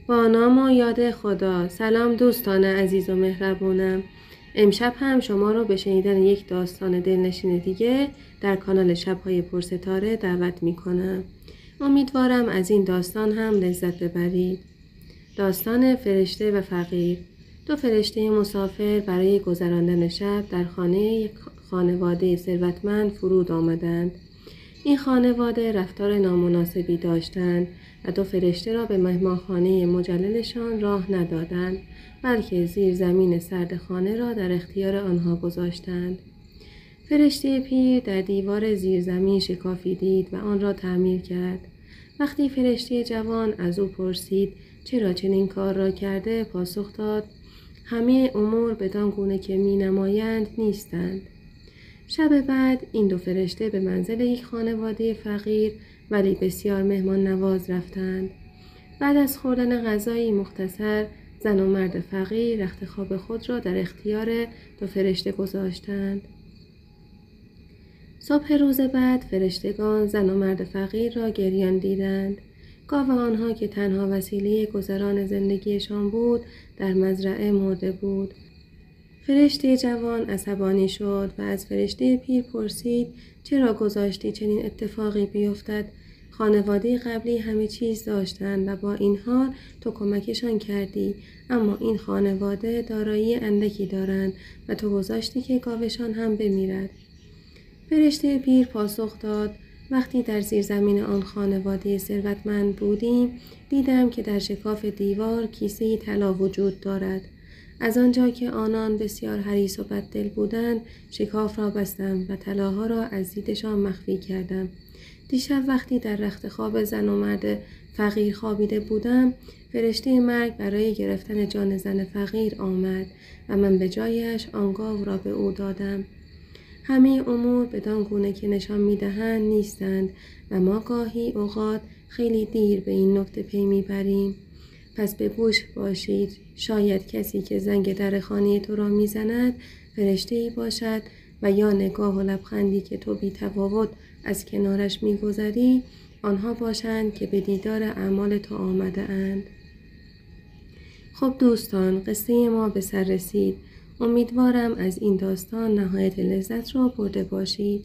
با نام و یاد خدا. سلام دوستان عزیز و مهربونم. امشب هم شما رو به شنیدن یک داستان دلنشین دیگه در کانال شب‌های پرستاره دعوت میکنم. امیدوارم از این داستان هم لذت ببرید. داستان فرشته و فقیر. دو فرشته مسافر برای گذراندن شب در خانه یک خانواده ثروتمند فرود آمدند. این خانواده رفتار نامناسبی داشتند و دو فرشته را به مهمانخانه مجللشان راه ندادند، بلکه زیر زمین سرد خانه را در اختیار آنها گذاشتند. فرشته پیر در دیوار زیرزمین شکافی دید و آن را تعمیر کرد. وقتی فرشته جوان از او پرسید چرا چنین کار را کرده، پاسخ داد همه امور بدان گونه که می نمایند نیستند. شب بعد این دو فرشته به منزل یک خانواده فقیر ولی بسیار مهمان نواز رفتند. بعد از خوردن غذایی مختصر، زن و مرد فقیر رخت خواب خود را در اختیار دو فرشته گذاشتند. صبح روز بعد فرشتگان زن و مرد فقیر را گریان دیدند. گاو آنها که تنها وسیله گذران زندگیشان بود در مزرعه مرده بود. فرشته جوان عصبانی شد و از فرشته پیر پرسید چرا گذاشتی چنین اتفاقی بیفتد؟ خانواده قبلی همه چیز داشتند و با این حال تو کمکشان کردی، اما این خانواده دارایی اندکی دارند و تو گذاشتی که گاوشان هم بمیرد. فرشته پیر پاسخ داد وقتی در زیر زمین آن خانواده ثروتمند بودیم دیدم که در شکاف دیوار کیسه طلا وجود دارد. از آنجا که آنان بسیار حریص و بددل بودند شکاف را بستم و طلاها را از دیدشان مخفی کردم. دیشب وقتی در رخت خواب زن و مرد فقیر خوابیده بودم فرشته مرگ برای گرفتن جان زن فقیر آمد و من به جایش آن گاو را به او دادم. همه امور بدان گونه که نشان می‌دهند نیستند و ما گاهی اوقات خیلی دیر به این نکته پی می‌بریم. پس به گوش باشید، شاید کسی که زنگ در خانه تو را میزند فرشته‌ای باشد و یا نگاه و لبخندی که تو بی تفاوت از کنارش میگذری آنها باشند که به دیدار اعمال تو آمده اند. خب دوستان، قصه ما به سر رسید. امیدوارم از این داستان نهایت لذت را برده باشید.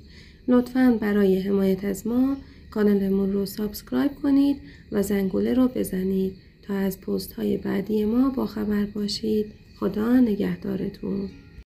لطفاً برای حمایت از ما کانالمون رو سابسکرایب کنید و زنگوله رو بزنید تا از پست های بعدی ما با خبر باشید. خدا نگهدارتون.